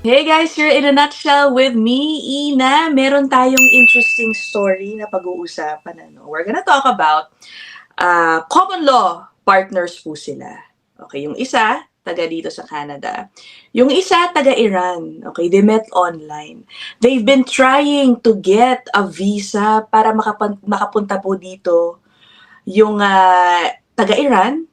Hey guys, you're in a nutshell with me, Ina. Meron tayong interesting story na pag-uusapan. We're gonna talk about common law partners po sila. Okay, yung isa, taga dito sa Canada. Yung isa, taga Iran. Okay, they met online. They've been trying to get a visa para makapunta po dito yung taga Iran.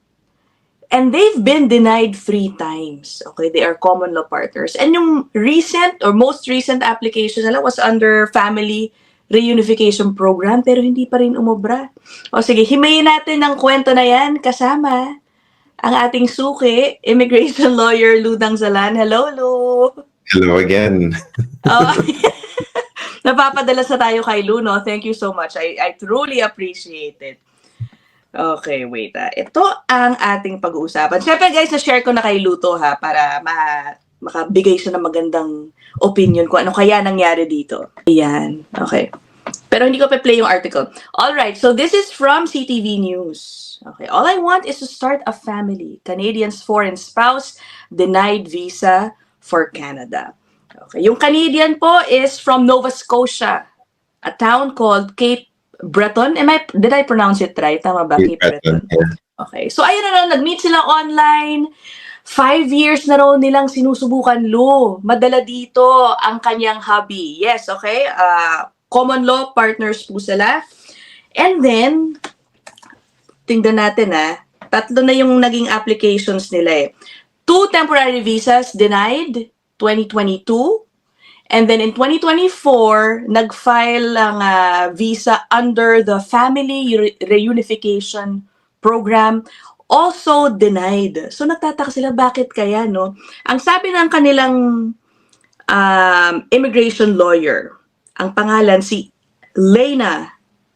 And they've been denied 3 times. Okay, they are common law partners. And yung recent or most recent application nila was under family reunification program pero hindi pa rin umubra. O sige, himayin natin ng kwento na yan kasama ang ating suki, immigration lawyer Ludang Zalan. Hello, Lu! Hello again. Oh, napapadala sa tayo kay Lu, no? Thank you so much. I truly appreciate it. Okay, wait. Ito ang ating pag-uusapan. Siyempre guys, na-share ko na kay Luto ha para makabigay siya ng magandang opinion kung ano kaya nangyari dito. Ayan. Okay. Pero hindi ko pa-play yung article. Alright, so this is from CTV News. Okay. All I want is to start a family. Canadian's foreign spouse denied visa for Canada. Okay. Yung Canadian po is from Nova Scotia, a town called Cape Breton? Did I pronounce it right? Tama ba? Cape Breton. Yeah. Okay. So, ayun na nag-meet sila online. 5 years na raw nilang sinusubukan, Lu. Madala dito ang kanyang hobby. Yes, okay. Common law partners po sila. And then, tingnan natin 3 na yung naging applications nila 2 temporary visas denied, 2022. And then in 2024, nag-file ang visa under the Family Reunification Program, also denied. So nagtataka sila, bakit kaya, no? Ang sabi ng kanilang immigration lawyer, ang pangalan si Lena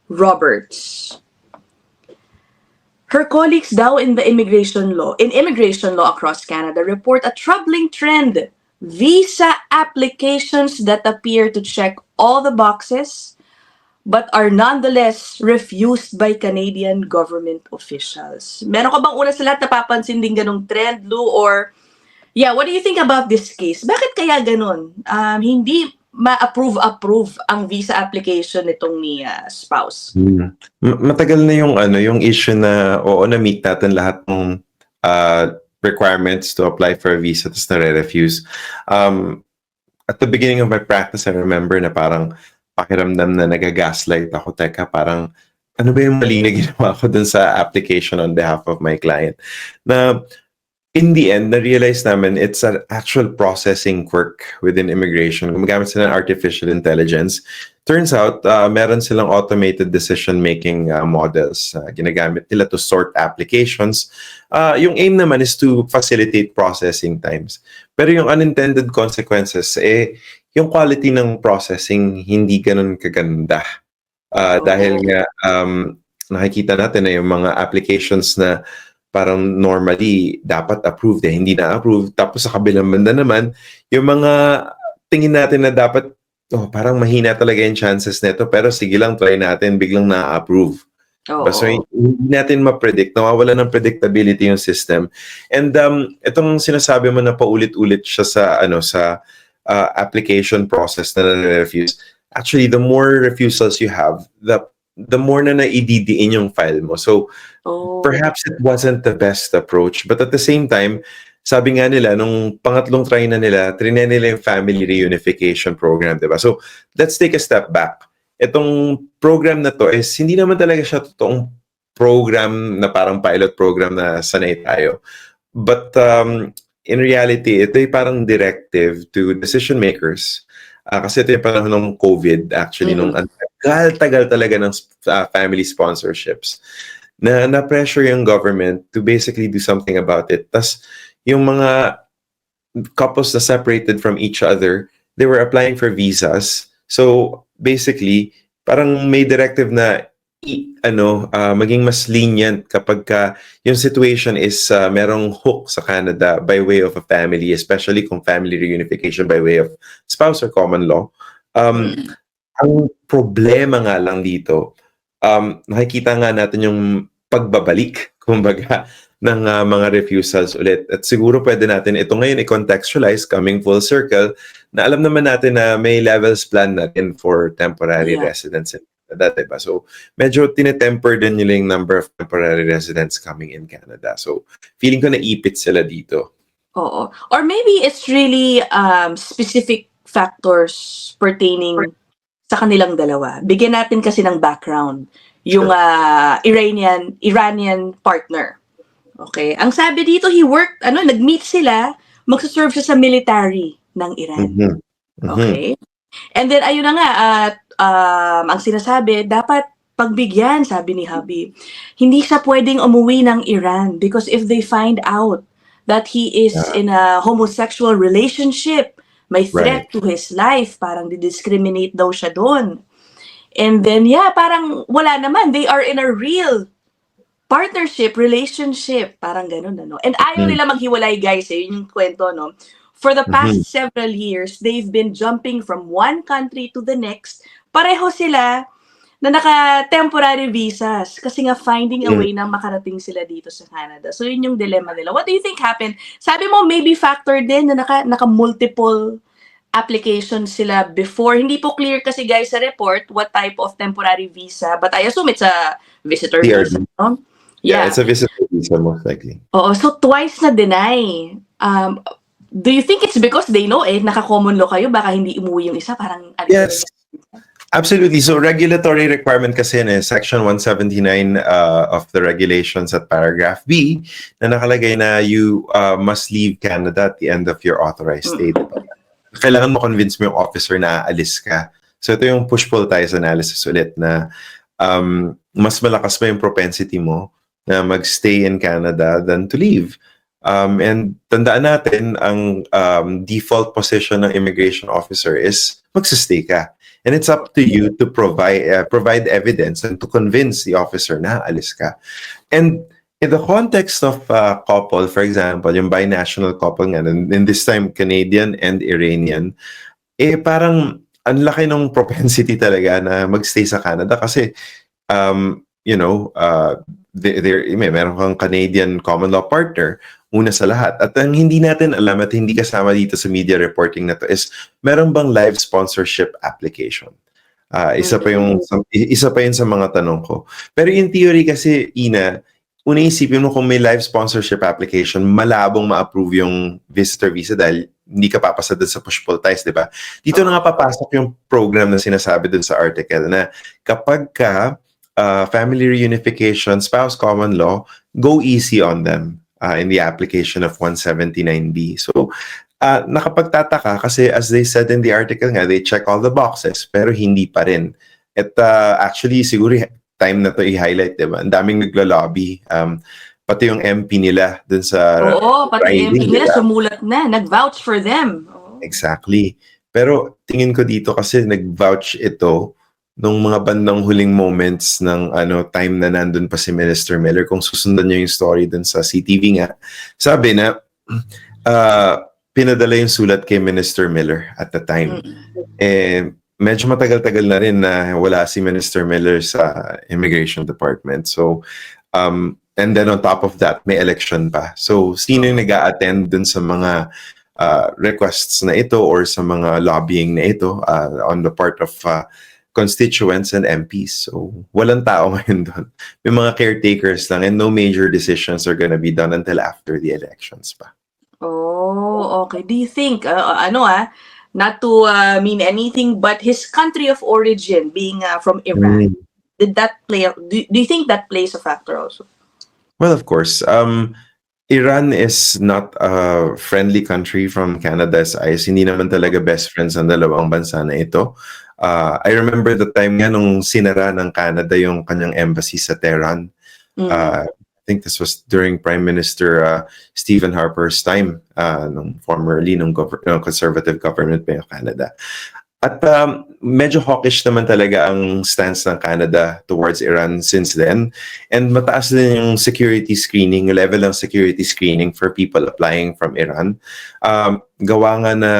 Roberts. Her colleagues daw in immigration law across Canada report a troubling trend. Visa applications that appear to check all the boxes but are nonetheless refused by Canadian government officials. Meron ka bang una sa lahat napapansin din ganong trend, Lu? Or, yeah, what do you think about this case? Bakit kaya ganon? Hindi ma-approve ang visa application nitong ni spouse. Matagal na yung issue na na-meet natin lahat ng requirements to apply for a visa tapos na-refuse. At the beginning of my practice, I remember na parang pakiramdam na nagagaslight ako. Teka, parang ano ba yung mali na ginawa ko dun sa application on behalf of my client? Na in the end, na-realize namin it's an actual processing quirk within immigration. Gumagamit sila ng artificial intelligence. Turns out, meron silang automated decision-making models. Ginagamit nila to sort applications. Yung aim naman is to facilitate processing times. Pero yung unintended consequences, yung quality ng processing hindi ganun kaganda. Dahil nga, nakikita natin na yung mga applications na parang normally dapat approved hindi na approved. Tapos sa kabilang banda naman, yung mga tingin natin na dapat parang mahina talaga yung chances nito pero sige lang, try natin, biglang na-approve. So hindi natin ma-predict, nawawala ng predictability yung system. And itong sinasabi mo na paulit-ulit siya sa application process na na-refuse. Actually, the more refusals you have, the more na naididiin yung file mo. So, perhaps it wasn't the best approach. But at the same time, sabi nga nila, nung pangatlong try na nila, trinay nila yung Family Reunification Program, diba? So, let's take a step back. Itong program na to is, hindi naman talaga siya totoong program na parang pilot program na sanay tayo. But in reality, ito ay parang directive to decision makers. Kasi ito yung panahon ng COVID, actually, nung tagal talaga ng family sponsorships. Na-pressure yung government to basically do something about it. Tas yung mga couples na separated from each other, they were applying for visas. So basically, parang may directive na maging mas lenient kapag yung situation is merong hook sa Canada by way of a family, especially kung family reunification by way of spouse or common law. Ang problema nga lang dito, nakikita nga natin yung pagbabalik, kumbaga, mga refusals ulit. At siguro pwede natin ito ngayon i-contextualize coming full circle na alam naman natin na may levels plan na rin for temporary Yeah. residents in Canada, diba? So, medyo tinetemper din nila yung number of temporary residents coming in Canada. So, feeling ko naipit sila dito. Oo. Or maybe it's really specific factors pertaining sa kanilang dalawa. Bigyan natin kasi ng background. Yung Iranian partner. Okay. Ang sabi dito, nag-meet sila, magsaserve siya sa military ng Iran. Mhm. Mhm. Okay? And then, ayun na nga, at ang sinasabi, dapat pagbigyan, sabi ni Habi, hindi siya pwedeng umuwi ng Iran because if they find out that he is in a homosexual relationship, may threat to his life, parang di-discriminate daw siya doon. And then, parang wala naman. They are in a real partnership, relationship, parang ganun, ano. And ayaw nila maghiwalay, guys, yun yung kwento, no? For the past several years, they've been jumping from one country to the next. Pareho sila na naka-temporary visas kasi nga finding a way na makarating sila dito sa Canada. So, yun yung dilemma nila. What do you think happened? Sabi mo, maybe factor din na naka-multiple applications sila before. Hindi po clear kasi, guys, sa report what type of temporary visa. But I assume it's a visitor visa, no? Yeah, it's a visitor visa most likely. Oo, so twice na deny. Do you think it's because they know naka-common law kayo, baka hindi umuwi yung isa, parang... Yes, absolutely. So regulatory requirement kasi na Section 179 of the regulations at paragraph B na nakalagay na you must leave Canada at the end of your authorized stay. Kailangan mo convince mo yung officer na aalis ka. So ito yung push-pull ties analysis ulit na mas malakas pa yung propensity mo na magstay in Canada than to leave. And tandaan natin, ang default position ng immigration officer is magsistay ka. And it's up to you to provide evidence and to convince the officer na alis ka. And in the context of couple, for example, yung binational couple nga, in this time Canadian and Iranian, parang ang laki ng propensity talaga na magstay sa Canada kasi meron kang Canadian common law partner, una sa lahat. At ang hindi natin alam at hindi kasama dito sa media reporting na to is, meron bang live sponsorship application? Isa pa yun sa mga tanong ko. Pero in theory kasi, Ina, una isipin mo kung may live sponsorship application, malabong ma-approve yung visitor visa dahil hindi ka papasa dun sa push-pull ties, di ba? Dito na nga papasok yung program na sinasabi dun sa article na kapag ka family reunification, spouse common law, go easy on them in the application of 179B. So, nakapagtataka kasi as they said in the article nga, they check all the boxes, pero hindi pa rin. At actually, siguro time na to i-highlight, diba? Ang daming naglo-lobby. Pati yung MP nila dun sa... Oo, pati yung MP nila sumulat na, nag-vouch for them. Exactly. Pero tingin ko dito kasi nag-vouch ito nung mga bandang huling moments ng time na nandun pa si Minister Miller. Kung susundan niyo yung story dun sa CTV nga, sabi na pinadala yung sulat kay Minister Miller at the time. Medyo matagal-tagal na rin na wala si Minister Miller sa Immigration Department. So, and then on top of that, may election pa. So, sino yung nag-a-attend dun sa mga requests na ito or sa mga lobbying na ito on the part of constituents and MPs. So, walang tao ngayon doon. May mga caretakers lang and no major decisions are gonna be done until after the elections pa. Oh, okay. Do you think, not to mean anything, but his country of origin being from Iran, did that play, do you think that plays a factor also? Well, of course. Iran is not a friendly country from Canada's eyes. Hindi naman talaga best friends ang dalawang bansa na ito. I remember the time nga nung sinara ng Canada yung kanyang embassy sa Tehran. I think this was during Prime Minister Stephen Harper's time, nung conservative government pa yung Canada. At medyo hawkish naman talaga ang stance ng Canada towards Iran since then. And mataas din yung security screening, level ng security screening for people applying from Iran. Gawa nga na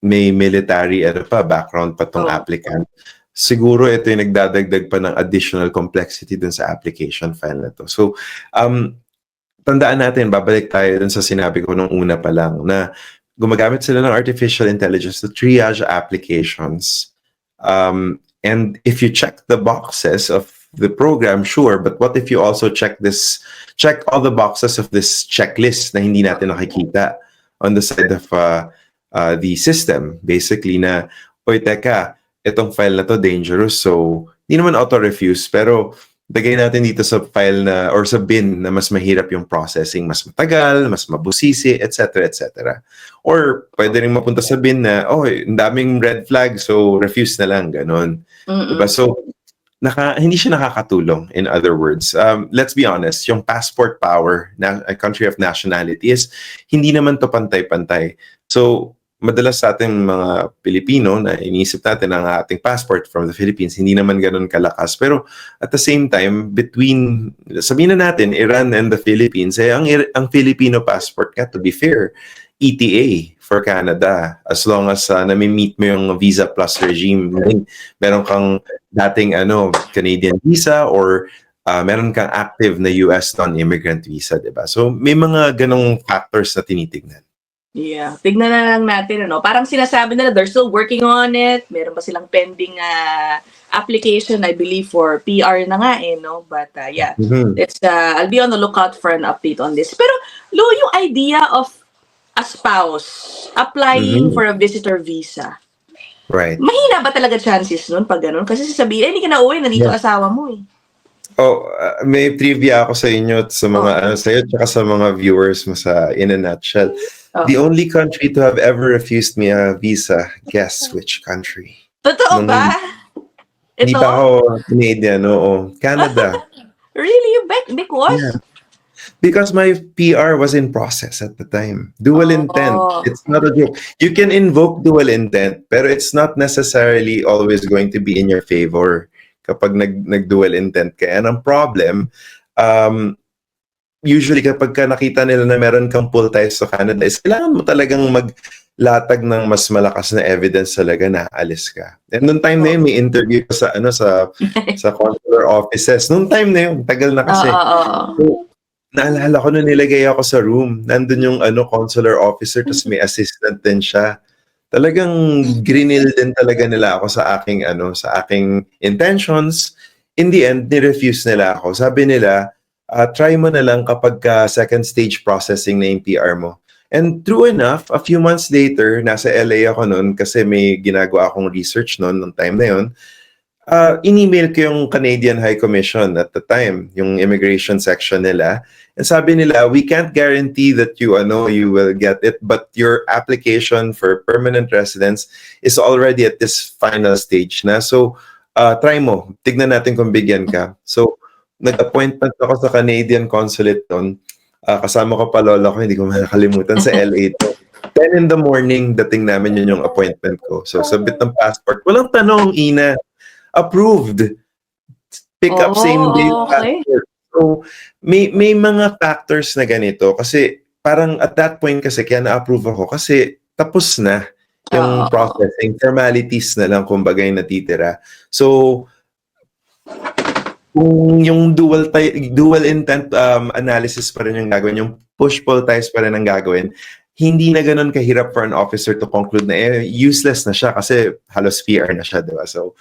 may military background pa tong applicant. Siguro ito yung nagdadagdag pa ng additional complexity dun sa application file na to. So, tandaan natin, babalik tayo dun sa sinabi ko nung una pa lang, na gumagamit sila ng artificial intelligence to triage applications. And if you check the boxes of the program, sure, but what if you also check all the boxes of this checklist na hindi natin nakikita on the side of the system? Basically na, oy, teka, itong file na to dangerous, so hindi naman auto-refuse, pero lagay natin dito sa file na or sa bin na mas mahirap yung processing, mas matagal, mas mabusisi, etc. etc. Or pwede rin mapunta sa bin na, oh, ang daming red flag, so refuse na lang, ganon. Diba? So, hindi siya nakakatulong, in other words. Let's be honest, yung passport power, na a country of nationality, is hindi naman to pantay-pantay. So, madalas sa ating mga Pilipino na iniisip natin ang ating passport from the Philippines, hindi naman ganun kalakas. Pero at the same time, sabihin na natin, Iran and the Philippines, ang Filipino passport ka, to be fair, ETA for Canada. As long as nami-meet mo yung visa plus regime, meron kang dating Canadian visa or meron kang active na US non-immigrant visa, diba? So may mga ganong factors na tinitignan. Yeah, tignan na lang natin, Parang sinasabi nila they're still working on it. Meron pa silang pending application, I believe, for PR na nga, no? But yeah, I'll be on the lookout for an update on this. Pero, Lou, yung idea of a spouse applying for a visitor visa, right? Mahina ba talaga chances nun pag ganun? Kasi sasabihin, hindi ka na uwi, nandito asawa mo, eh. Oh, may trivia ako sa inyo at sa mga sa'yo at sa mga viewers mo in a nutshell. The only country to have ever refused me a visa, guess which country? Totoo ba? Hindi pa ako Canadian, oo. Canada. Really? Because? Yeah. Because my PR was in process at the time. Dual intent. It's not a joke. You can invoke dual intent, pero it's not necessarily always going to be in your favor kapag nag-dual intent ka. And ang problem, usually kapag nakita nila na meron kang pull ties sa Canada, is kailangan mo talagang maglatag ng mas malakas na evidence talaga na alis ka. And noong time na yun, may interview ko sa consular offices. Noong time na yun, tagal na kasi. So, naalala ko nung nilagay ako sa room, nandun yung consular officer, tapos may assistant din siya. Talagang grinil din talaga nila ako sa aking intentions. In the end, ni-refuse nila ako. Sabi nila, try mo na lang kapag second stage processing na yung PR mo. And true enough, a few months later, nasa LA ako noon kasi may ginagawa akong research noon, nung time na yun. In-email ko yung Canadian High Commission at the time, yung immigration section nila. And sabi nila, we can't guarantee that you will get it, but your application for permanent residence is already at this final stage na. So, try mo. Tignan natin kung bigyan ka. So, nag-appointment ako sa Canadian Consulate noon. Kasama ko pa lola ko, hindi ko makakalimutan, sa LA to. 10 in the morning, dating namin yun yung appointment ko. So, sabit ng passport. Walang tanong, Ina. Approved. Pick up same day passport. So, may mga factors na ganito. Kasi, parang at that point kasi, kaya na-approve ako. Kasi, tapos na yung processing. Formalities na lang, kumbaga, yung natitira. So, kung yung dual intent analysis pa rin yung gagawin, yung push-pull ties pa rin ang gagawin, hindi na ganun kahirap for an officer to conclude na useless na siya kasi halos PR na siya, diba? So,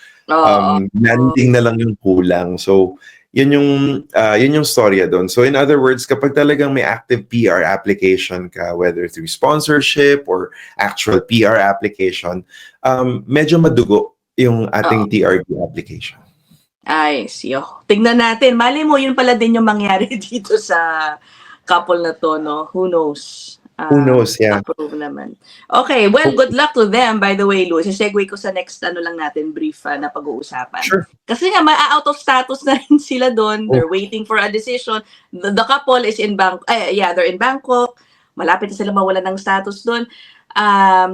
landing na lang yung kulang. So, yun yung storya doon. So, in other words, kapag talagang may active PR application ka, whether through sponsorship or actual PR application, medyo madugo yung ating TRB application. Ay, siyo. Tignan natin. Mali mo, yun pala din yung mangyari dito sa couple na to, no? Who knows? Who knows, yeah. Approve naman. Okay, well, good luck to them, by the way, Lou. Segue ko sa next, lang natin, brief na pag-uusapan. Sure. Kasi nga, out of status na rin sila doon. They're waiting for a decision. The couple is in Bangkok. They're in Bangkok. Malapit na sila mawalan ng status doon.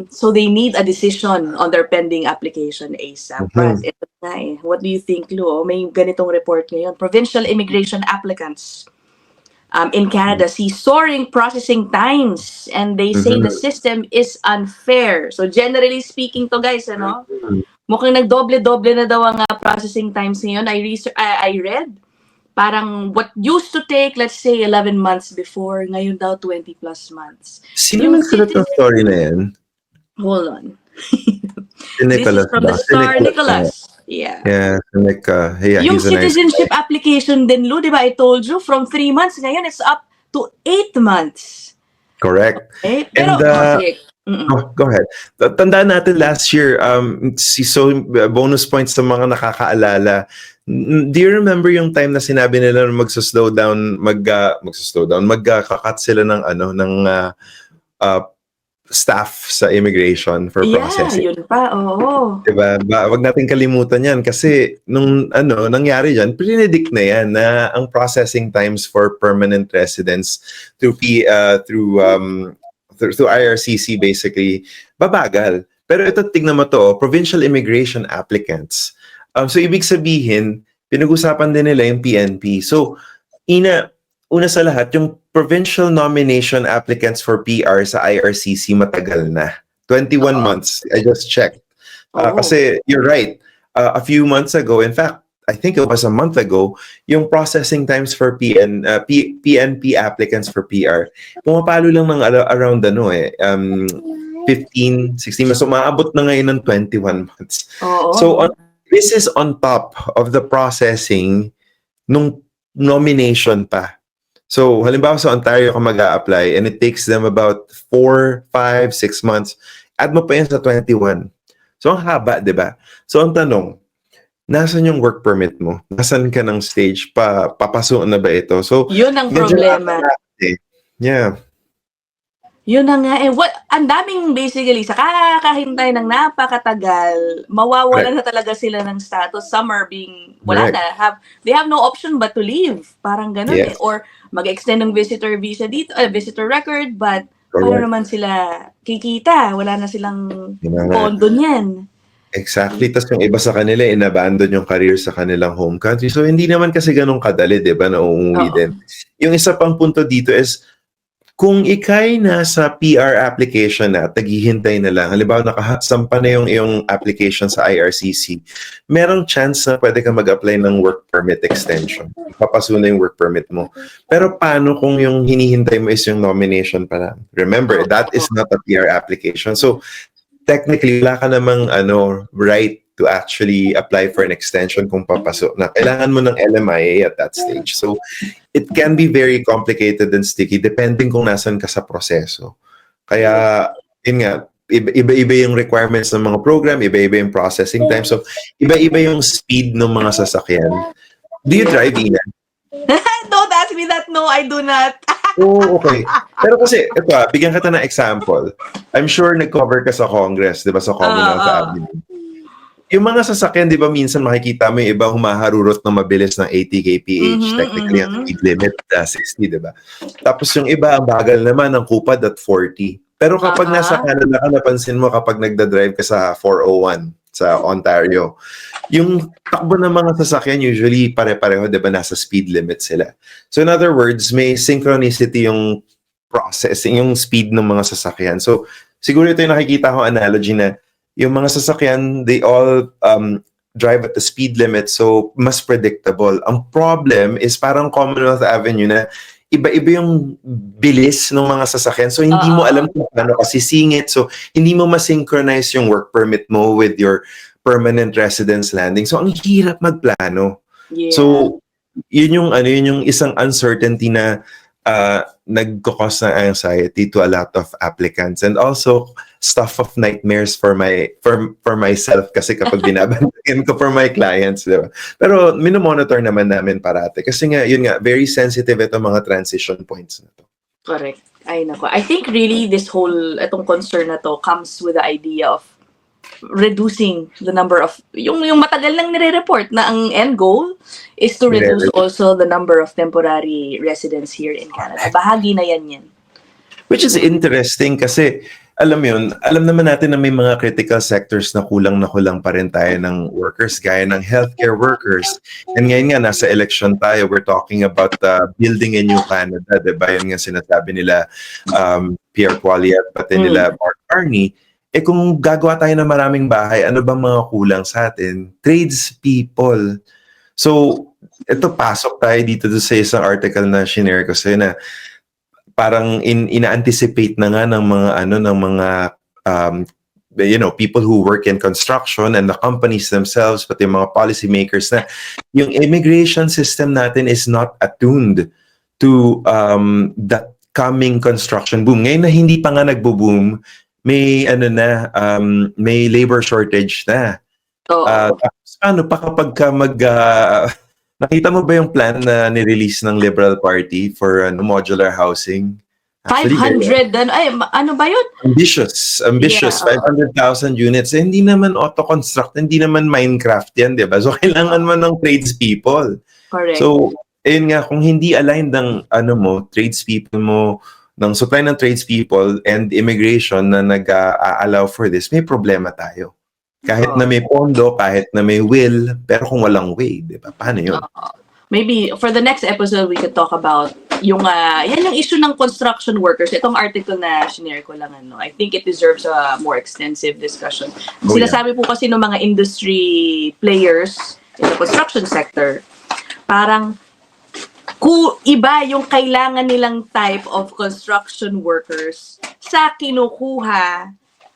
So they need a decision on their pending application ASAP. But ito nga what do you think, Lou? May ganitong report ngayon. Provincial immigration applicants in Canada see soaring processing times, and they say the system is unfair. So generally speaking to guys, mukhang nagdoble-doble na daw ang processing times ngayon. I read parang what used to take, let's say, 11 months before, ngayon daw 20 plus months. Sino Yung nagsulat ng citizen, story na yan? hold on. Si This is Nicholas from ba? the Si Star, Nicholas ba? Nicholas. Yeah. Yeah, yeah, Yung he's a nice citizenship guy. application din, Lou, di ba? I told you, from 3 months, ngayon it's up to 8 months. Correct. Okay? Pero, And sige. go ahead. Tandaan natin last year, bonus points sa mga nakakaalala. Do you remember yung time na sinabi nila na magsa-slow down, magka-cut sila ng staff sa immigration for Yeah, processing? yun pa, oo. Diba? Wag natin kalimutan yan kasi nung nangyari dyan, predict na yan na ang processing times for permanent residents through IRCC basically babagal. Pero ito, tignan mo to, provincial immigration applicants. So ibig sabihin, pinag-usapan din nila yung PNP. So una sa lahat, yung provincial nomination applicants for PR sa IRCC matagal na. 21 months. I just checked. Kasi you're right. A few months ago, in fact, I think it was a month ago, yung processing times for PNP applicants for PR, pumapalo lang ng around 15, 16 months. So maabot na ngayon ng 21 months. So this is on top of the processing nung nomination pa. So halimbawa sa Ontario ka mag-a-apply and it takes them about 4, 5, 6 months. Add mo pa yan sa 21. So ang haba, di ba? So ang tanong, nasan yung work permit mo? Nasan ka ng stage? Papasok na ba ito? So yun ang problema. Yeah. Yun na nga ang daming basically sa kakahintay ng napakatagal, mawawalan na talaga sila ng status. Some are being wala na, they have no option but to leave. Parang ganun or mag-extend ng visitor visa dito, visitor record, but paano naman sila kikita? Wala na silang pondo niyan. Exactly. Tapos yung iba sa kanila, inabandon yung career sa kanilang home country. So, hindi naman kasi ganun kadali, di ba, na uuwi din. Yung isa pang punto dito is, kung ikay nasa PR application na, taghihintay na lang, halimbawa nakasampa na yung iyong application sa IRCC, merong chance na pwede ka mag-apply ng work permit extension. Papaso na yung work permit mo. Pero paano kung yung hinihintay mo is yung nomination pa lang? Remember, that is not a PR application. So, technically, wala ka namang right to actually apply for an extension kung papasok na. Kailangan mo ng LMIA at that stage. So, it can be very complicated and sticky depending kung nasan ka sa proseso. Kaya, yun nga, iba-iba yung requirements ng mga program, iba-iba yung processing time. So, iba-iba yung speed ng mga sasakyan. Do you drive, Ina? Don't ask me that. No, I do not. Oh, okay. Pero kasi, ito bigyan kita ng example. I'm sure nag-cover ka sa Congress, di ba? Sa Commonwealth Avenue. Yung mga sasakyan, di ba, minsan makikita mo yung iba humaharurot ng mabilis ng 80 kph. Technically, ang speed limit, 60, di ba? Tapos yung iba, ang bagal naman, ang kupad at 40. Pero kapag nasa Canada ka, napansin mo kapag nagda-drive ka sa 401 sa Ontario, yung takbo ng mga sasakyan usually pare-pareho, di ba, nasa speed limit sila. So in other words, may synchronicity yung processing, yung speed ng mga sasakyan. So siguro ito yung nakikita ko analogy na yung mga sasakyan, they all drive at the speed limit, so mas predictable. Ang problem is parang Commonwealth Avenue na iba-iba yung bilis ng mga sasakyan. So hindi mo alam kung paano kasi singit. So hindi mo ma-synchronize yung work permit mo with your permanent residence landing. So ang hirap magplano. Yeah. So yun yung isang uncertainty na nagko-cause ng anxiety to a lot of applicants, and also stuff of nightmares for myself kasi kapag binabantayan ko for my clients, diba? Pero minomonitor naman namin parate kasi nga yun nga, very sensitive itong mga transition points na to. Correct. Ay nako. I think really this whole itong concern na to comes with the idea of reducing the number of yung matagal nang nire-report na ang end goal is to reduce also the number of temporary residents here in Canada. Bahagi na yan. Which is interesting kasi alam naman natin na may mga critical sectors na kulang pa rin tayo ng workers, gaya ng healthcare workers. And ngayon nga, nasa election tayo, we're talking about building a new Canada, diba? Yan nga sinasabi nila Pierre Poilievre, pati nila Mark Carney. Kung gagawa tayo ng maraming bahay, ano ba mga kulang sa atin? Tradespeople. So, ito pasok tayo dito sa isang article na shinare ko sa'yo na parang ina-anticipate na nga ng mga ng mga um, people who work in construction and the companies themselves, pati yung mga policymakers na yung immigration system natin is not attuned to that coming construction boom. Ngayon na hindi pa nga nagbo-boom, may may labor shortage na. Oo. Tapos paano pa kapag ka nakita mo ba yung plan na ni-release ng Liberal Party for modular housing? Actually, 500 ano ba yun? ambitious. Yeah. 500,000 units. Eh, hindi naman auto-construct, hindi naman Minecraft yan, di ba? So, kailangan mo ng tradespeople. Correct. So, ayun nga, kung hindi aligned ng tradespeople mo, ng supply ng tradespeople and immigration na nag-allow for this, may problema tayo. Kahit na may pondo, kahit na may will, pero kung walang way, di ba? Paano yun? Maybe for the next episode, we could talk about yung issue ng construction workers. Itong article na shinare ko lang, I think it deserves a more extensive discussion. Sinasabi po kasi ng mga industry players in the construction sector, parang iba yung kailangan nilang type of construction workers sa kinukuha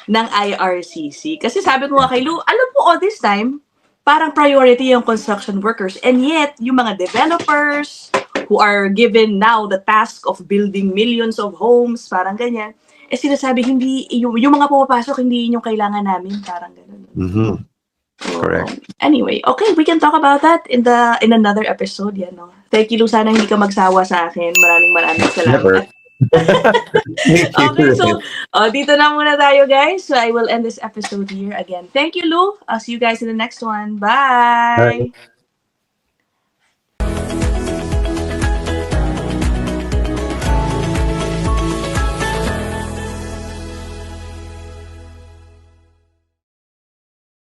ng IRCC. Kasi sabi ko nga kay Lou, alam mo all this time, parang priority yung construction workers. And yet, yung mga developers who are given now the task of building millions of homes, parang ganyan, sinasabi, hindi, yung mga pumapasok, hindi yun yung kailangan namin, parang ganun. Mm-hmm. Correct. Anyway, okay, we can talk about that in another episode, no? Thank you, Lou. Sana hindi ka magsawa sa akin. Maraming salamat. Never. Okay, so dito na muna tayo, guys. So I will end this episode here again. Thank you, Lou. I'll see you guys in the next one. Bye. Bye.